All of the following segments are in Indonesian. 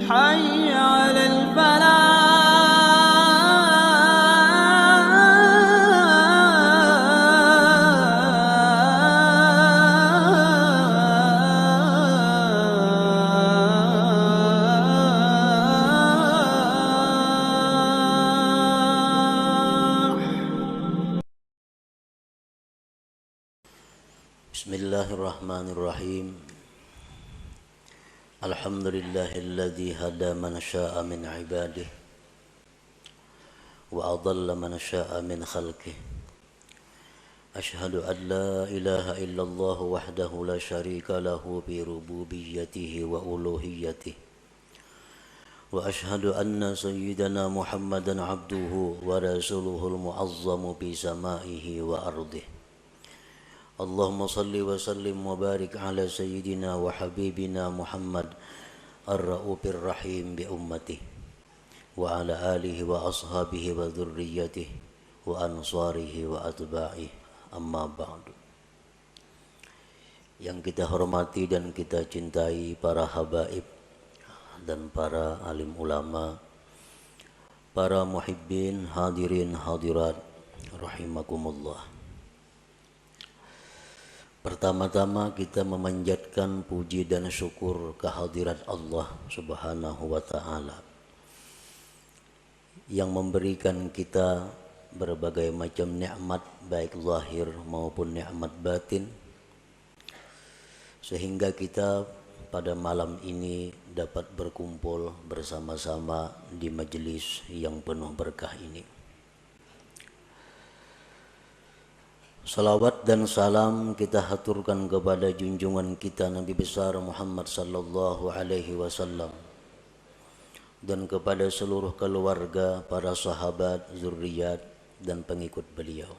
حي على الفلاح. Bismillahirrahmanirrahim. Alhamdulillahilladzi hada man syaa min ibadihi wa adalla man syaa min khalqihi. Ashhadu an la ilaha illallah wahdahu la syarika lahu bi rububiyyatihi wa uluhiyyatihi. Wa ashhadu anna sayyidana Muhammadan abduhu wa rasuluhul mu'azzamu bi samaihi wa ardihi. Allahumma salli wa sallim wa barik ala sayyidina wa habibina Muhammad ar-ra'ufir rahim bi ummatihi wa ala alihi wa ashabihi wa dhurriyyatihi wa ansarihi wa atba'ihi, amma ba'du. Yang kita hormati dan kita cintai para habaib dan para alim ulama, para muhibbin, hadirin hadirat rahimakumullah. Pertama-tama kita memanjatkan puji dan syukur kehadirat Allah Subhanahu wa ta'ala yang memberikan kita berbagai macam nikmat baik zahir maupun nikmat batin, sehingga kita pada malam ini dapat berkumpul bersama-sama di majelis yang penuh berkah ini. Salawat dan salam kita haturkan kepada junjungan kita Nabi besar Muhammad sallallahu alaihi wasallam dan kepada seluruh keluarga, para sahabat, zuriat dan pengikut beliau.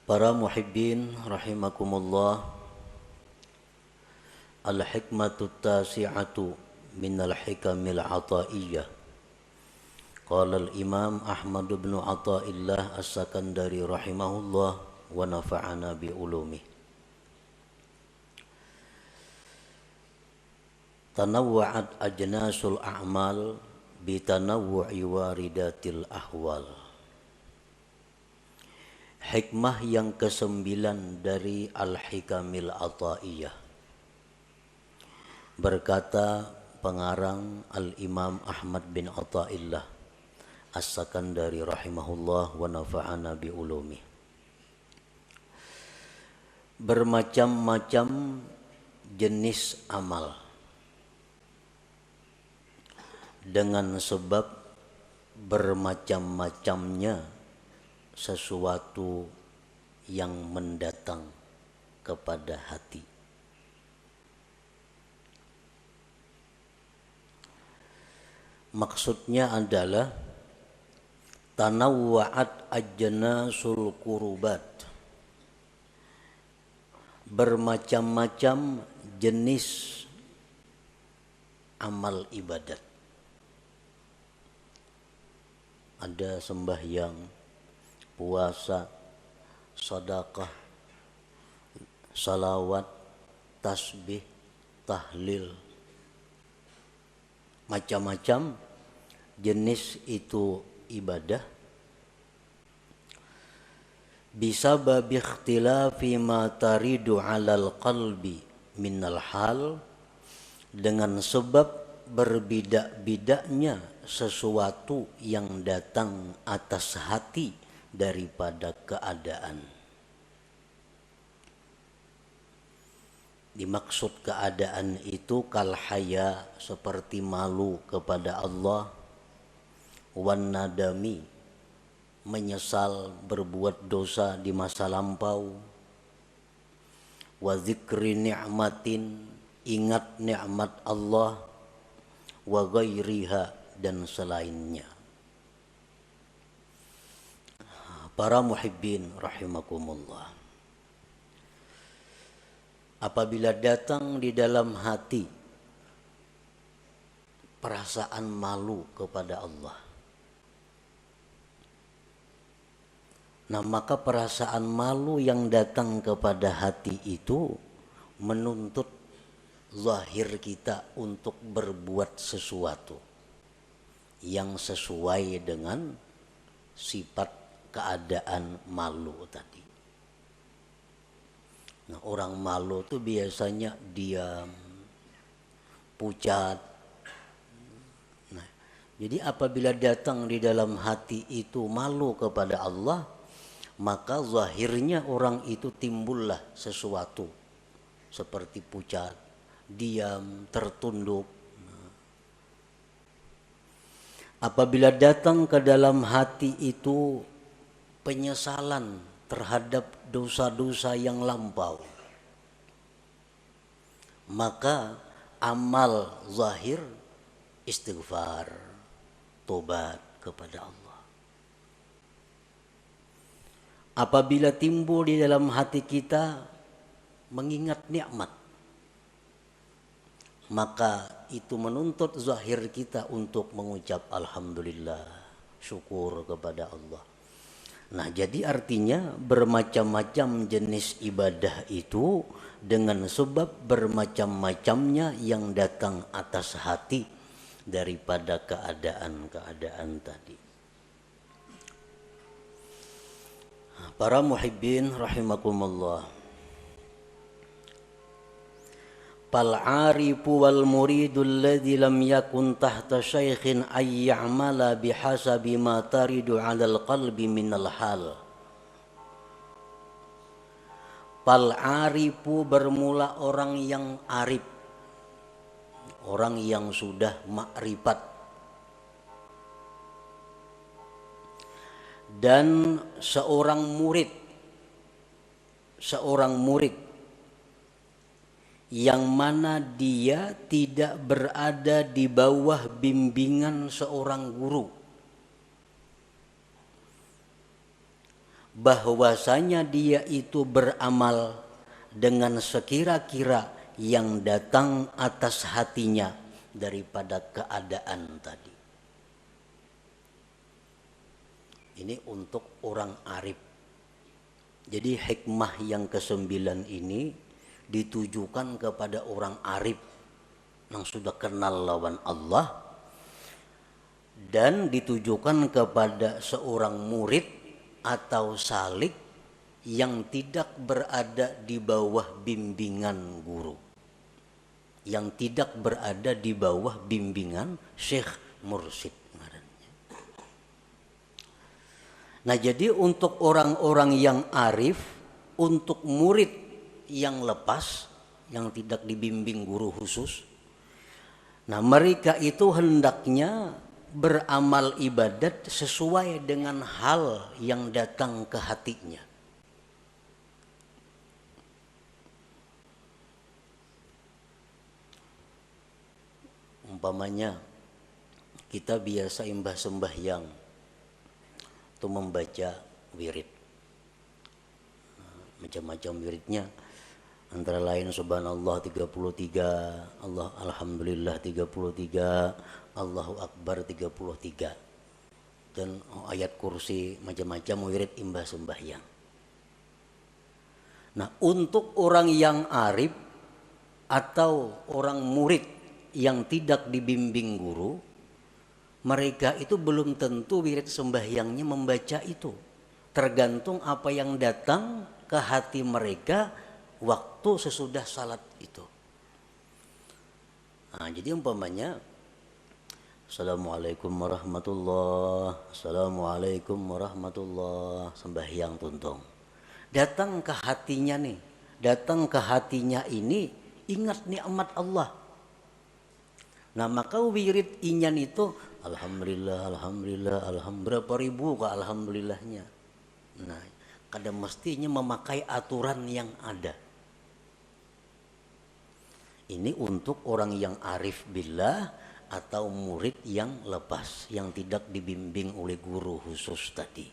Para muhibbin rahimakumullah, al-hikmatut tasi'atu minal hikamil ataiyah. Qala al-Imam Ahmad bin Athaillah As-Sakandari rahimahullah wa nafa'ana bi ulumi. Tanawwa'at ajnasul a'mal bi tanawwu'i waridatil ahwal. Hikmah yang ke-9 dari Al-Hikamil Athaiyah. Berkata pengarang Al-Imam Ahmad bin Athaillah As-Sakandari rahimahullah wa nafa'ana bi ulumi. Bermacam-macam jenis amal dengan sebab bermacam-macamnya sesuatu yang mendatang kepada hati. Maksudnya adalah tanawwa'at ajnasul qurubat, bermacam-macam jenis amal ibadat. Ada sembahyang, puasa, sedekah, salawat, tasbih, tahlil, macam-macam jenis itu ibadah. Bisababi ikhtilafi ma taridu 'alal qalbi minal hal, dengan sebab berbeda-bedanya sesuatu yang datang atas hati daripada keadaan. Dimaksud keadaan itu kal haya, seperti malu kepada Allah, wan nadami, menyesal berbuat dosa di masa lampau, wa dzikri ni'matin, ingat nikmat Allah, wa ghairiha, dan selainnya. Para muhibbin rahimakumullah, apabila datang di dalam hati perasaan malu kepada Allah, nah maka perasaan malu yang datang kepada hati itu menuntut zahir kita untuk berbuat sesuatu yang sesuai dengan sifat keadaan malu tadi. Nah, orang malu tuh biasanya diam, pucat. Nah, jadi apabila datang di dalam hati itu malu kepada Allah, maka zahirnya orang itu timbullah sesuatu seperti pucat, diam, tertunduk. Apabila datang ke dalam hati itu penyesalan terhadap dosa-dosa yang lampau, maka amal zahir istighfar, tobat kepada Allah. Apabila timbul di dalam hati kita mengingat nikmat, maka itu menuntut zahir kita untuk mengucap alhamdulillah, syukur kepada Allah. Nah, jadi artinya bermacam-macam jenis ibadah itu dengan sebab bermacam-macamnya yang datang atas hati daripada keadaan-keadaan tadi. Para muhibbin rahimakumullah. Fal-arifu wal muridu alladhi lam yakun tahta syaikhin ay ya'mala bihasabi ma taridu 'alal qalbi minal hal. Fal-arifu bermula orang yang arif, orang yang sudah makrifat, dan seorang murid yang mana dia tidak berada di bawah bimbingan seorang guru, bahwasanya dia itu beramal dengan sekira-kira yang datang atas hatinya daripada keadaan tadi. Ini untuk orang arif. Jadi hikmah yang ke-9 ini ditujukan kepada orang arif yang sudah kenal lawan Allah, dan ditujukan kepada seorang murid atau salik yang tidak berada di bawah bimbingan guru, yang tidak berada di bawah bimbingan syekh mursyid. Nah, jadi untuk orang-orang yang arif, untuk murid yang lepas, yang tidak dibimbing guru khusus, nah mereka itu hendaknya beramal ibadat sesuai dengan hal yang datang ke hatinya. Umpamanya kita biasa imbah sembahyang itu membaca wirid, macam-macam wiridnya, antara lain subhanallah 33, Allah alhamdulillah 33, Allahu akbar 33, dan ayat kursi, macam-macam wirid imbah sembahyang. Nah, untuk orang yang arif atau orang murid yang tidak dibimbing guru, mereka itu belum tentu wirid sembahyangnya membaca itu, tergantung apa yang datang ke hati mereka waktu sesudah salat itu. Nah, jadi umpamanya Assalamualaikum warahmatullah, Assalamualaikum warahmatullah, sembahyang tuntung. Datang ke hatinya nih, datang ke hatinya ini ingat nikmat Allah. Nah, maka wirid inyan itu alhamdulillah, alhamdulillah, alhamdulillah, berapa ribu ke alhamdulillahnya. Nah, kadang mestinya memakai aturan yang ada. Ini untuk orang yang arif billah atau murid yang lepas, yang tidak dibimbing oleh guru khusus tadi.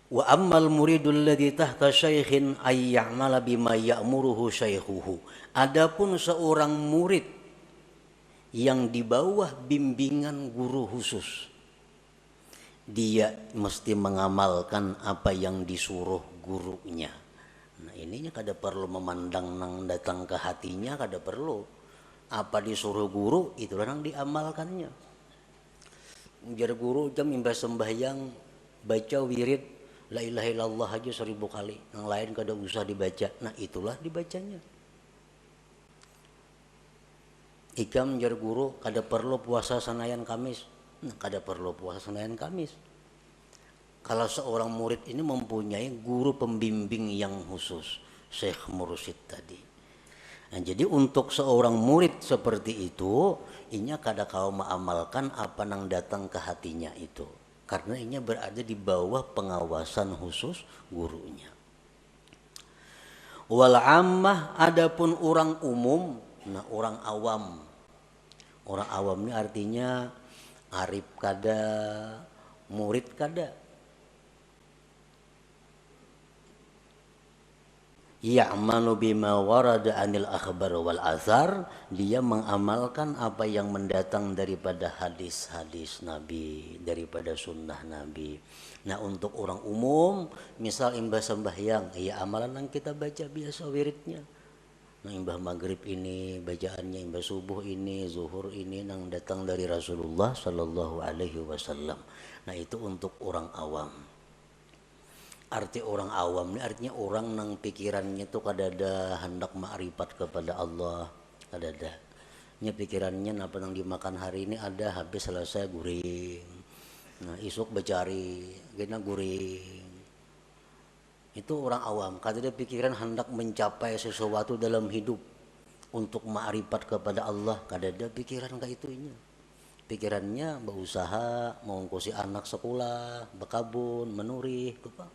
Wa ammal muridul ladzi tahta syaikhin ay ya'mala bima ya'muruhu syaikhuhu. Adapun seorang murid yang di bawah bimbingan guru khusus, dia mesti mengamalkan apa yang disuruh gurunya. Nah ininya kada perlu memandang nang datang ke hatinya, kada perlu. Apa disuruh guru itulah nang diamalkannya. Jar guru jam imbas sembahyang baca wirid la ilaha illallah aja 1000 kali, yang lain kada usah dibaca. Nah itulah dibacanya. Ikam jar guru kada perlu puasa Senayan Kamis. Nah, kada perlu puasa Senayan Kamis. Kalau seorang murid ini mempunyai guru pembimbing yang khusus, Syekh Mursyid tadi. Nah, jadi untuk seorang murid seperti itu, inya kada kau mengamalkan apa nang datang ke hatinya itu. Karena inya berada di bawah pengawasan khusus gurunya. Wal ammah adapun orang umum, nah orang awam. Orang awam ini artinya arif kada, murid kada. Ya'malu bima warada anil akhbar wal azhar, dia mengamalkan apa yang mendatang daripada hadis-hadis Nabi, daripada sunnah Nabi. Nah untuk orang umum, misal imbah sembahyang, ya amalan yang kita baca biasa wiridnya. Nah imbah maghrib ini bacaannya, imbah subuh ini, zuhur ini nang datang dari Rasulullah Sallallahu Alaihi Wasallam. Nah itu untuk orang awam. Arti orang awam ini artinya orang nang pikirannya tuh kada ada hendak ma'rifat kepada Allah, kada ada. Nya pikirannya apa nang dimakan hari ini ada, habis selesai guring. Nah isuk becari, gina guring. Itu orang awam, kada ada pikiran hendak mencapai sesuatu dalam hidup untuk ma'rifat kepada Allah, kada ada pikiran kayak itunya. Pikirannya berusaha mengungkusi anak sekolah, berkabun, menurih, apa.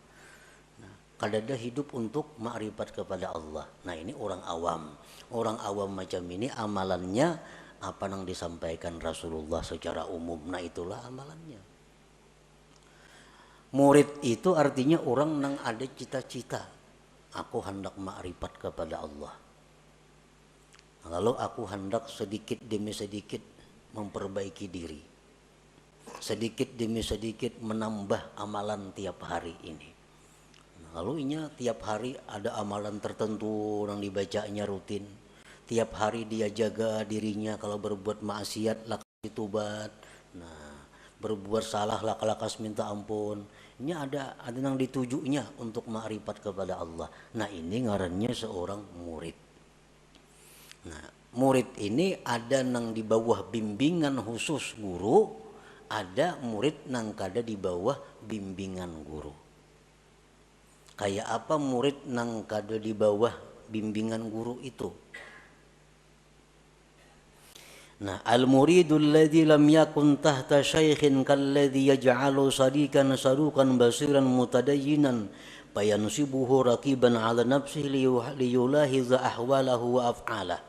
Nah, kada ada hidup untuk ma'rifat kepada Allah. Nah ini orang awam. Orang awam macam ini amalannya apa yang disampaikan Rasulullah secara umum. Nah itulah amalannya. Murid itu artinya orang yang ada cita-cita, aku hendak ma'rifat kepada Allah. Lalu aku hendak sedikit demi sedikit memperbaiki diri, sedikit demi sedikit menambah amalan tiap hari ini. Lalu inya tiap hari ada amalan tertentu yang dibacanya rutin. Tiap hari dia jaga dirinya, kalau berbuat maksiat lakas ditubat. Nah, berbuat salah lakas minta ampun. Ini ada yang ditujunya untuk ma'rifat kepada Allah. Nah ini ngarannya seorang murid. Nah murid ini ada yang di bawah bimbingan khusus guru, ada murid yang kada di bawah bimbingan guru. Kayak apa murid yang kada di bawah bimbingan guru itu? Nah, al-muridul ladzi lam yakun tahta syaikhin kalladzi yaj'alu sadikan sadukan basiran mutadayyinan fayansibuhu raqiban 'ala nafsihi liyulahiza ahwalahu wa af'alah.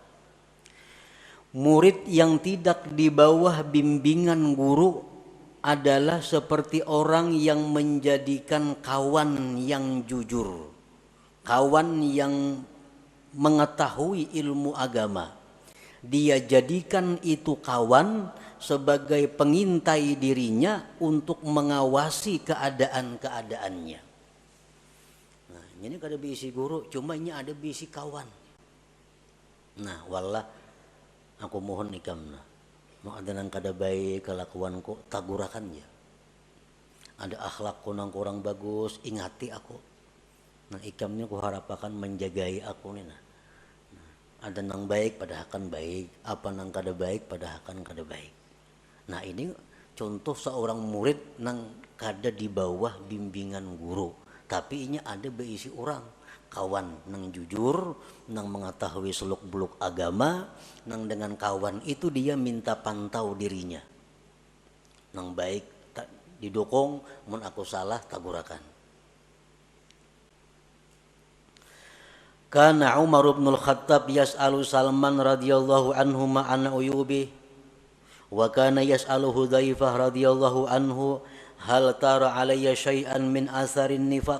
Murid yang tidak di bawah bimbingan guru adalah seperti orang yang menjadikan kawan yang jujur, kawan yang mengetahui ilmu agama. Dia jadikan itu kawan sebagai pengintai dirinya untuk mengawasi keadaan-keadaannya. Nah, ini kada bisi guru, cuma ini ada bisi kawan. Nah, wallah aku mohon ikam nah. Mau ada nang kada baik kelakuanku, tagurakan ya. Ada akhlakku nang kurang bagus, ingati aku. Nah, ikamnya ku harapakan menjagai aku nih nah. Ada nang baik pada akan baik, apa nang kada baik pada akan kada baik. Nah ini contoh seorang murid nang kada di bawah bimbingan guru, tapi ini ada berisi orang kawan nang jujur, nang mengetahui seluk beluk agama, nang dengan kawan itu dia minta pantau dirinya, nang baik didukung, mun aku salah tagurakan. Kana Umar bin Al-Khattab yas'alu Salman radhiyallahu anhu ma'ana uyubi wa kana yas'alu Hudzaifah radhiyallahu anhu hal tara alayya syai'an min atharin nifaq.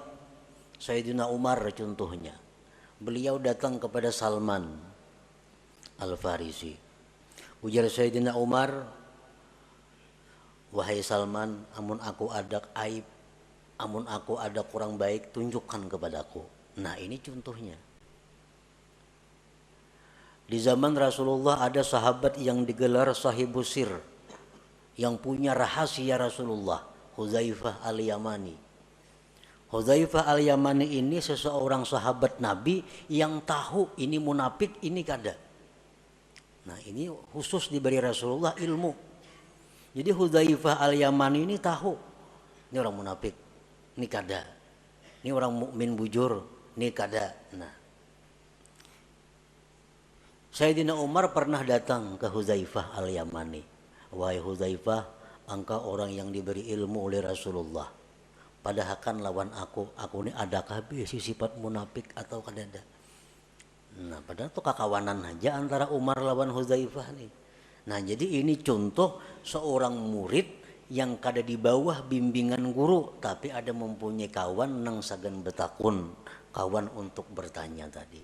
Sayyidina Umar contohnya. Beliau datang kepada Salman Al-Farisi. Ujar Sayyidina Umar, wahai Salman, amun aku ada aib, amun aku ada kurang baik, tunjukkan kepadaku. Nah ini contohnya. Di zaman Rasulullah ada sahabat yang digelar sahibus sir, yang punya rahasia Rasulullah, Hudzaifah al-Yamani. Hudzaifah al-Yamani ini seseorang sahabat Nabi yang tahu ini munafik, ini kada. Nah ini khusus diberi Rasulullah ilmu. Jadi Hudzaifah al-Yamani ini tahu, ini orang munafik, ini kada. Ini orang mukmin bujur, ini kada. Nah, Sayyidina Umar pernah datang ke Hudzaifah al-Yamani. Wahai Hudzaifah, engkau orang yang diberi ilmu oleh Rasulullah. Padahal kan lawan aku ini adakah bisi sifat munafik atau kada? Nah, padahal itu kakawanan aja antara Umar lawan Hudzaifah nih. Nah, jadi ini contoh seorang murid yang kada di bawah bimbingan guru, tapi ada mempunyai kawan nang sagan betakun, kawan untuk bertanya tadi.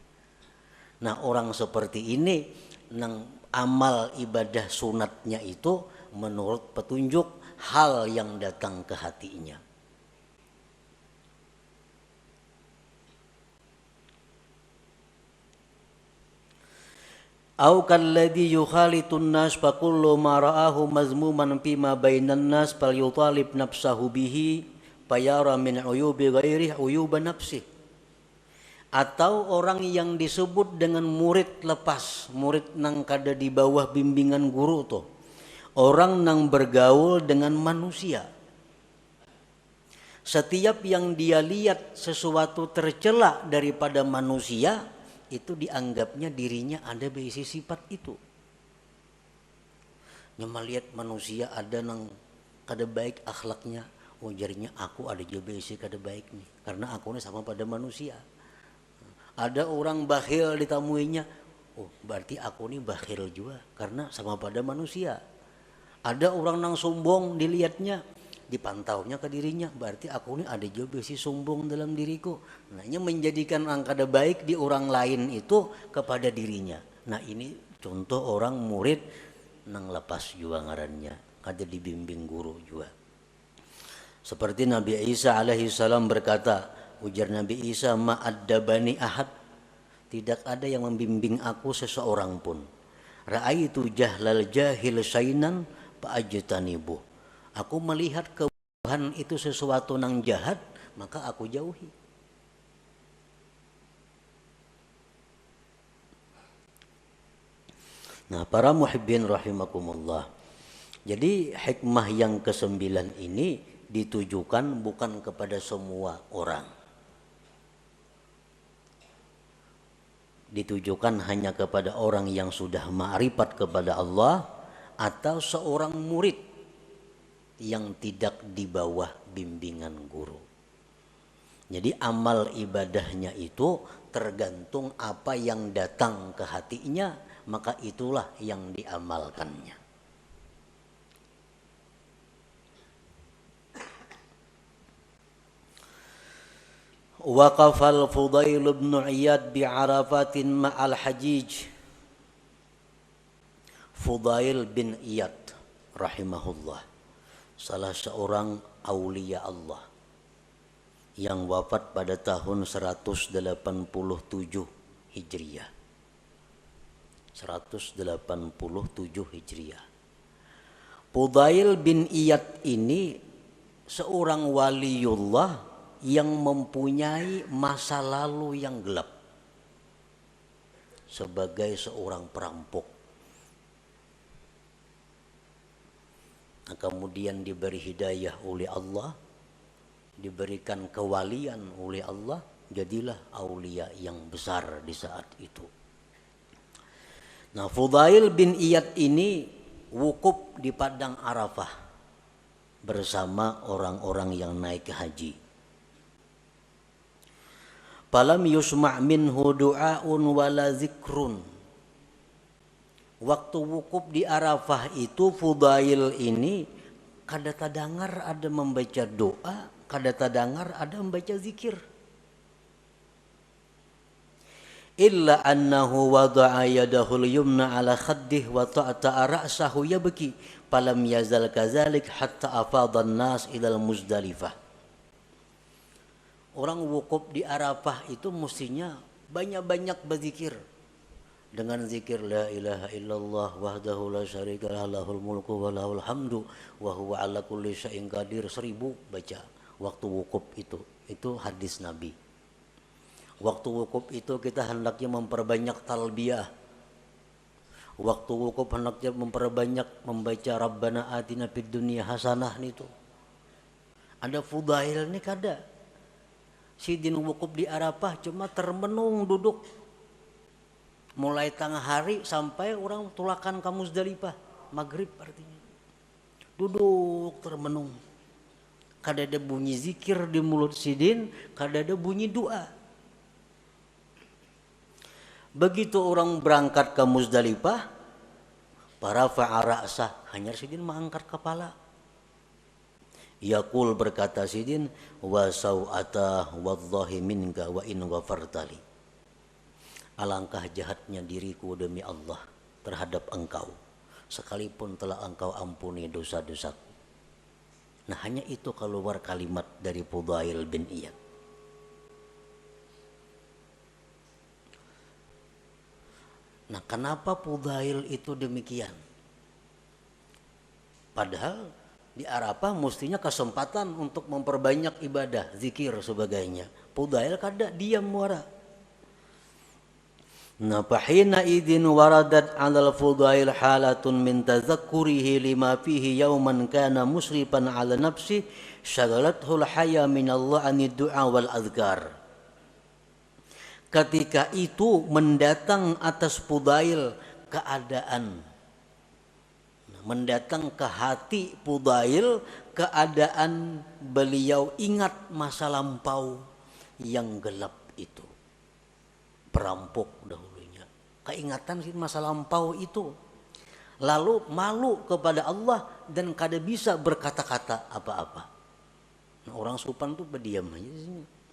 Nah, orang seperti ini nang amal ibadah sunatnya itu menurut petunjuk hal yang datang ke hatinya. Au kalladhi yukhalitun nas fa kullu ma ra'ahu mazmuman fima bainan nas falyutalib nafsahu bihi fayara min uyubi ghairihi uyuba nafsi. Atau orang yang disebut dengan murid lepas, murid nang kada di bawah bimbingan guru tuh. Orang nang bergaul dengan manusia. Setiap yang dia lihat sesuatu tercela daripada manusia, itu dianggapnya dirinya ada bisi sifat itu. Nyama lihat manusia ada nang kada baik akhlaknya, oh jarinya aku ada juga bisi kada baik nih, karena aku ini sama pada manusia. Ada orang bakhil ditamuinya, oh berarti aku ini bakhil juga karena sama pada manusia. Ada orang nang sombong dilihatnya, dipantaunya ke dirinya, berarti aku ini ada juga bisi sombong dalam diriku. Nah ini menjadikan angkada baik di orang lain itu kepada dirinya. Nah ini contoh orang murid nang lepas juga ngarannya, kada dibimbing guru juga. Seperti Nabi Isa alaihi salam berkata, ujar Nabi Isa, ma'addabani ahad, tidak ada yang membimbing aku seseorang pun. Ra'aitu jahlal jahil sainan fa'ajtanibu. Aku melihat kebuhan itu sesuatu nang jahat, maka aku jauhi. Nah, para muhibbin rahimakumullah. Jadi hikmah yang ke-9 ini ditujukan bukan kepada semua orang. Ditujukan hanya kepada orang yang sudah ma'rifat kepada Allah atau seorang murid yang tidak di bawah bimbingan guru. Jadi amal ibadahnya itu tergantung apa yang datang ke hatinya, maka itulah yang diamalkannya. Waqafal Fudail bin Iyad bi Arafatin ma'al Hajij. Fudail bin Iyad rahimahullah, salah seorang aulia Allah yang wafat pada tahun 187 Hijriah. 187 Hijriah. Fudail bin Iyad ini seorang waliullah yang mempunyai masa lalu yang gelap sebagai seorang perampok. Nah, kemudian diberi hidayah oleh Allah, diberikan kewalian oleh Allah, jadilah aulia yang besar di saat itu. Nah, Fudail bin Iyad ini wukuf di padang Arafah bersama orang-orang yang naik haji. Falam yusma' minhu du'aun wala zikrun. Waktu wukuf di Arafah itu Fudail ini kada tadangar ada membaca doa, kada tadangar ada membaca zikir. Illa annahu wada'a yadahu al-yumna ala khaddih wa ta'ta'a ra'sahu yabki. falam yazal kadzalik hatta afadhan nas ilal Muzdalifah. Orang wukuf di Arafah itu mestinya banyak-banyak berzikir. Dengan zikir la ilaha illallah wahdahu la syarika lahul mulku wa lahul hamdu wa huwa ala kulli syai'in qadir 1000 baca waktu wukuf itu. Itu hadis Nabi. Waktu wukuf itu kita hendaknya memperbanyak talbiyah. Waktu wukuf hendaknya memperbanyak membaca Rabbana atina fid dunya hasanah itu. Ada fudail ini kada. Sidin wukuf di Arafah cuma termenung duduk. Mulai tengah hari sampai orang tulakan ke Muzdalifah, maghrib artinya. Duduk termenung. Kada ada bunyi zikir di mulut sidin, kada ada bunyi doa. Begitu orang berangkat ke Muzdalifah, para fa'ara'sah, hanya sidin mengangkat kepala. Yaqul berkata sidin, wa sau'ata wallahi minka wa in ghafartali. Alangkah jahatnya diriku demi Allah terhadap engkau, sekalipun telah engkau ampuni dosa-dosaku. Nah hanya itu keluar kalimat dari Fudail bin Iyad. Nah kenapa Fudail itu demikian? Padahal di Arafah mestinya kesempatan untuk memperbanyak ibadah, zikir sebagainya. Fudail kada diam muara. Nah, fahina idin waradat 'alal Fudail halatun min tazakkurihi lima fihi yauman kana musrifan 'ala nafsi syaghalathu al-haya min Allah 'anid du'a wal azkar. Ketika itu mendatang atas Fudail keadaan, mendatang ke hati Fudail keadaan beliau ingat masa lampau yang gelap itu. Perampok dahulunya, keingatan sih masa lampau itu, lalu malu kepada Allah dan kada bisa berkata-kata apa-apa. Nah, orang Supan tuh berdiam aja sini.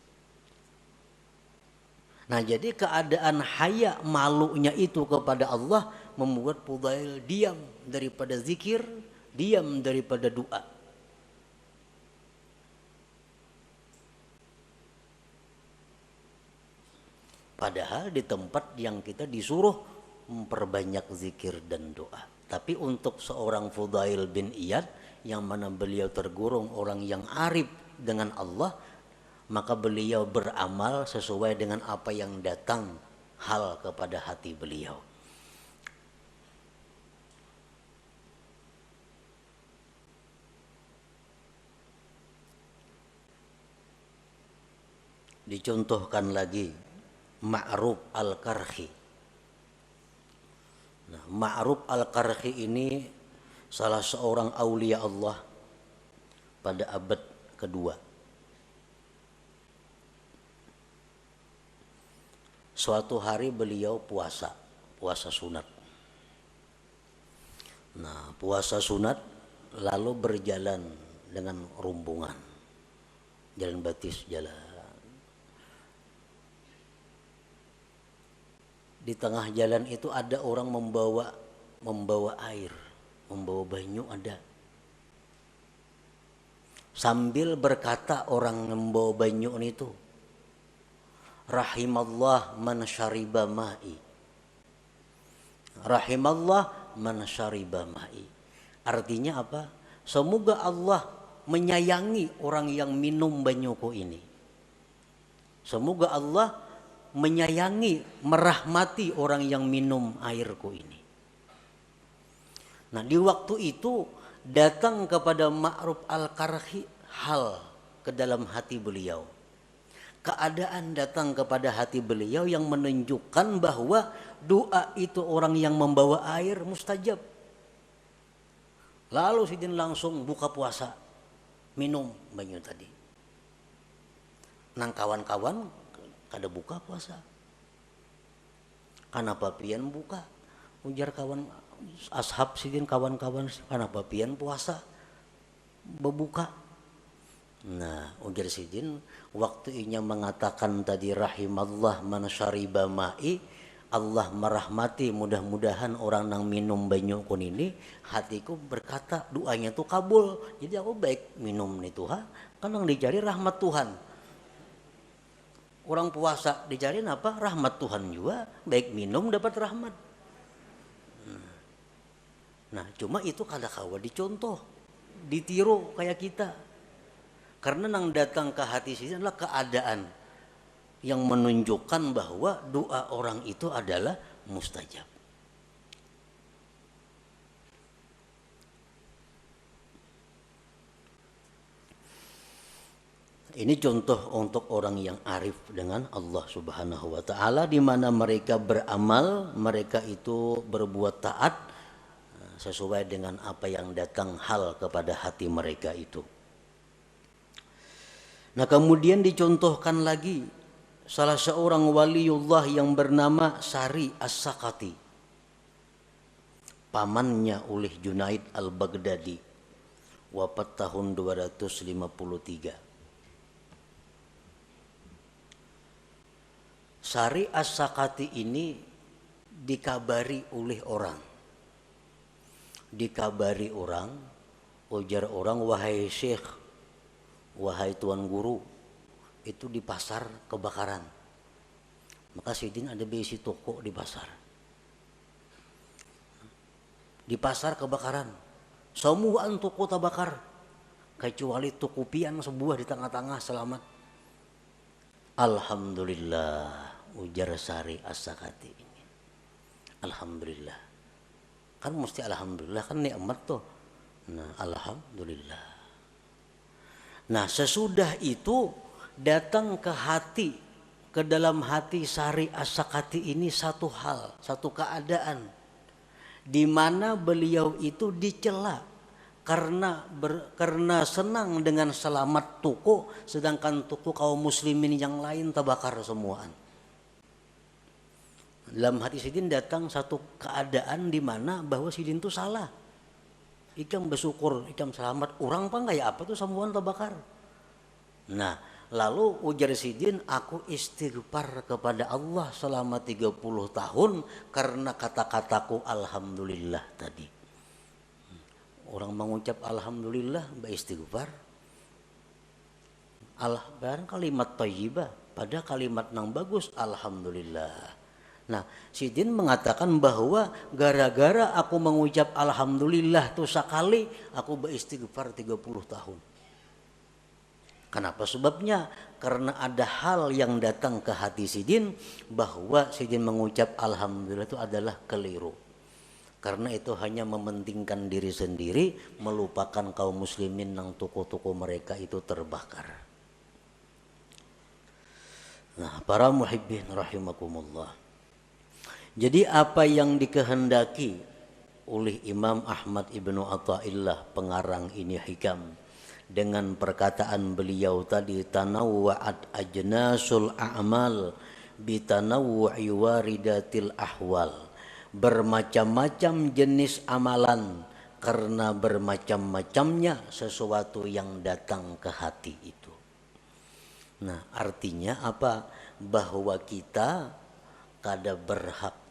Nah jadi keadaan haya malunya itu kepada Allah membuat Fudail diam daripada zikir, diam daripada doa. Padahal di tempat yang kita disuruh memperbanyak zikir dan doa. Tapi untuk seorang Fudail bin Iyad yang mana beliau tergolong orang yang arif dengan Allah, maka beliau beramal sesuai dengan apa yang datang hal kepada hati beliau. Dicontohkan lagi Ma'ruf al-Karhi. Nah, Ma'ruf al-Karhi ini salah seorang aulia Allah pada abad kedua. Suatu hari beliau puasa sunat. Nah, puasa sunat lalu berjalan dengan rombongan. Jalan batis jalan. Di tengah jalan itu ada orang membawa air, membawa banyu ada. Sambil berkata orang membawa banyu itu, rahimallah man syariba ma'i. Rahimallah man syariba ma'i. Artinya apa? Semoga Allah menyayangi orang yang minum banyuku ini. Semoga Allah menyayangi, merahmati orang yang minum airku ini. Nah di waktu itu datang kepada Ma'ruf al-Karhi hal ke dalam hati beliau. Keadaan datang kepada hati beliau yang menunjukkan bahwa doa itu orang yang membawa air mustajab. Lalu sidin langsung buka puasa, minum banyu tadi. Nang kawan-kawan kada buka puasa. Kenapa pian buka? Ujar kawan ashab sidin kawan-kawan, kenapa pian puasa berbuka? Nah, ujar sidin waktu inya mengatakan tadi rahimallah man syariba ma'i, Allah merahmati, mudah-mudahan orang nang minum banyu kun ini hatiku berkata doanya tuh kabul. Jadi aku baik minum nih Tuhan, kan yang dicari rahmat Tuhan. Orang puasa dicari apa? Rahmat Tuhan juga, baik minum dapat rahmat. Nah cuma itu kada kawa dicontoh, ditiru kayak kita. Karena nang datang ke hati sini adalah keadaan yang menunjukkan bahwa doa orang itu adalah mustajab. Ini contoh untuk orang yang arif dengan Allah Subhanahu wa taala, di mana mereka beramal, mereka itu berbuat taat sesuai dengan apa yang datang hal kepada hati mereka itu. Nah, kemudian dicontohkan lagi salah seorang waliullah yang bernama Sari As-Sakati, pamannya oleh Junaid Al-Baghdadi, wafat tahun 253. Sari As-Sakati ini dikabari oleh orang. Dikabari orang, ujar orang, wahai syekh, wahai tuan guru, itu di pasar kebakaran. Maka Sidin ada besi toko di pasar. Di pasar kebakaran. Semua toko terbakar. Kecuali toko pian sebuah di tengah-tengah selamat. Alhamdulillah, ujar Sari As-Sakati ini. Alhamdulillah. Kan mesti alhamdulillah, kan nikmat tuh. Nah, alhamdulillah. Nah, sesudah itu datang ke hati, ke dalam hati Sari As-Sakati ini satu hal, satu keadaan di mana beliau itu dicela karena senang dengan selamat toko, sedangkan toko kaum muslimin yang lain terbakar semuaan. Dalam hati Sidin datang satu keadaan di mana bahwa Sidin itu salah. Ikam bersyukur, ikam selamat, orang pun kayak apa tuh semuaan terbakar. Nah, lalu ujar Sidin, aku istighfar kepada Allah selama 30 tahun karena kata-kataku alhamdulillah tadi. Orang mengucap alhamdulillah beristighfar. Kalimat thayyibah, pada kalimat yang bagus alhamdulillah. Nah, Sidin mengatakan bahwa gara-gara aku mengucap alhamdulillah tuh sekali, aku beristighfar 30 tahun. Kenapa sebabnya? Karena ada hal yang datang ke hati Sidin bahwa Sidin mengucap alhamdulillah itu adalah keliru. Karena itu hanya mementingkan diri sendiri, melupakan kaum muslimin yang toko-toko mereka itu terbakar. Nah, para muhibbin rahimakumullah. Jadi apa yang dikehendaki oleh Imam Ahmad Ibnu Athaillah pengarang ini hikam dengan perkataan beliau tadi, tanawwa'at ajnasul a'mal bitanawwu'i waridatil ahwal, bermacam-macam jenis amalan karena bermacam-macamnya sesuatu yang datang ke hati itu. Nah, artinya apa? Bahwa kita kada berhak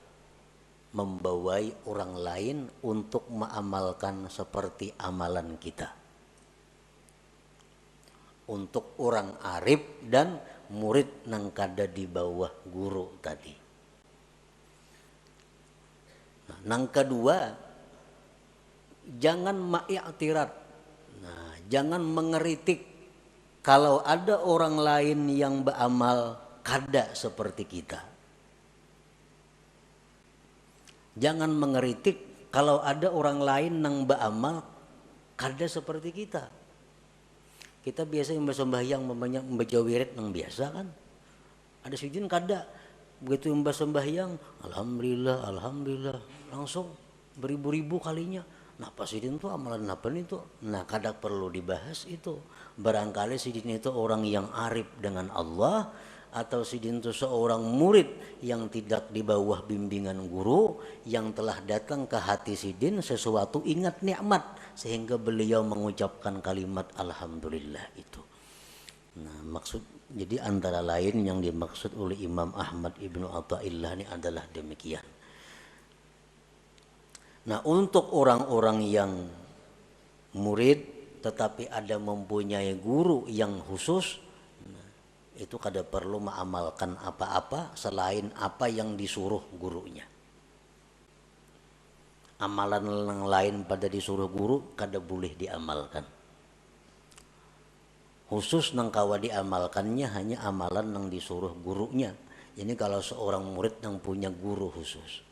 membawai orang lain untuk mengamalkan seperti amalan kita. Untuk orang arif dan murid nang kada di bawah guru tadi. Nah, nang kedua, jangan ma'iktirat. Nah, jangan mengeritik kalau ada orang lain yang beramal kada seperti kita. Jangan mengeritik kalau ada orang lain yang beramal kada seperti kita. Kita biasa yang bersembahyang membaca wirid yang biasa kan. Ada Sidin kada. Begitu yang bersembahyang, alhamdulillah, alhamdulillah, langsung beribu-ribu kalinya. Nah, Pak Sidin itu amalan apa nih tuh? Nah, kada perlu dibahas itu. Barangkali Sidin itu orang yang arif dengan Allah, atau Sidin itu seorang murid yang tidak di bawah bimbingan guru, yang telah datang ke hati Sidin sesuatu ingat nikmat sehingga beliau mengucapkan kalimat alhamdulillah itu. Nah, maksud Jadi antara lain yang dimaksud oleh Imam Ahmad Ibnu Athaillah ini adalah demikian. Nah, untuk orang-orang yang murid tetapi ada mempunyai guru yang khusus, itu kada perlu mengamalkan apa-apa selain apa yang disuruh gurunya. Amalan yang lain pada disuruh guru kada boleh diamalkan. Khusus nang kawa diamalkannya hanya amalan yang disuruh gurunya. Ini kalau seorang murid yang punya guru khusus.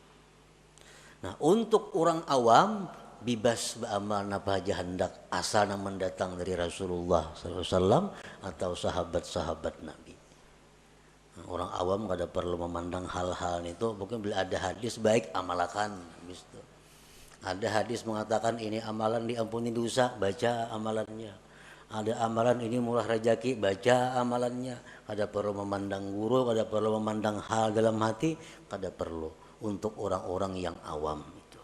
Nah, untuk orang awam bebas beramal napa aja hendak asal yang mendatang dari Rasulullah SAW atau sahabat-sahabat Nabi. Nah, orang awam kada perlu memandang hal-hal itu. Mungkin bila ada hadis baik amalkan. Ada hadis mengatakan ini amalan diampuni dosa, baca amalannya. Ada amalan ini murah rezeki, baca amalannya. Kada perlu memandang guru, kada perlu memandang hal dalam hati, kada perlu untuk orang-orang yang awam itu.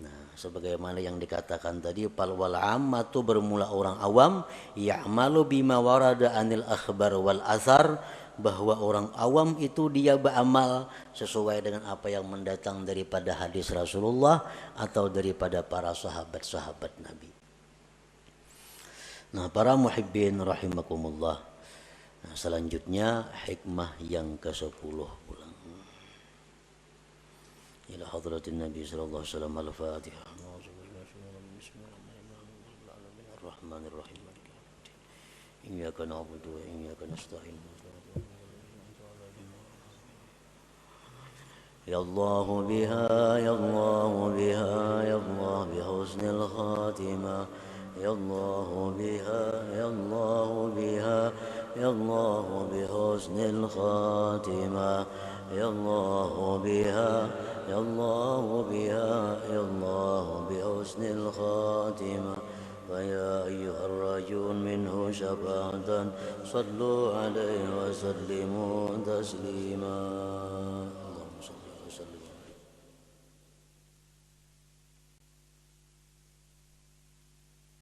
Nah, sebagaimana yang dikatakan tadi, fal wal ammatu bermula orang awam, ya'malu bima warada anil akhbar wal asar, bahwa orang awam itu dia beramal sesuai dengan apa yang mendatang daripada hadis Rasulullah atau daripada para sahabat-sahabat Nabi. Nah, para muhibbin rahimakumullah. Nah, selanjutnya hikmah yang ke-10 pulang. Ila hadratin Nabi sallallahu alaihi wasallam al-Fatihah. Bismillahirrahmanirrahim. Iyyaka na'budu wa iyyaka nasta'in. Ya Allah biha, ya Allah biha, ya Allah bihusnil khatimah. Ya Allah biha, ya Allah biha, ya Allah bihusnil khatimah. Ya Allah biha, ya Allah biha, ya Allah bihusnil khatimah. فيا أيها الراجون منه شفاعة صلوا عليه وسلموا تسليما.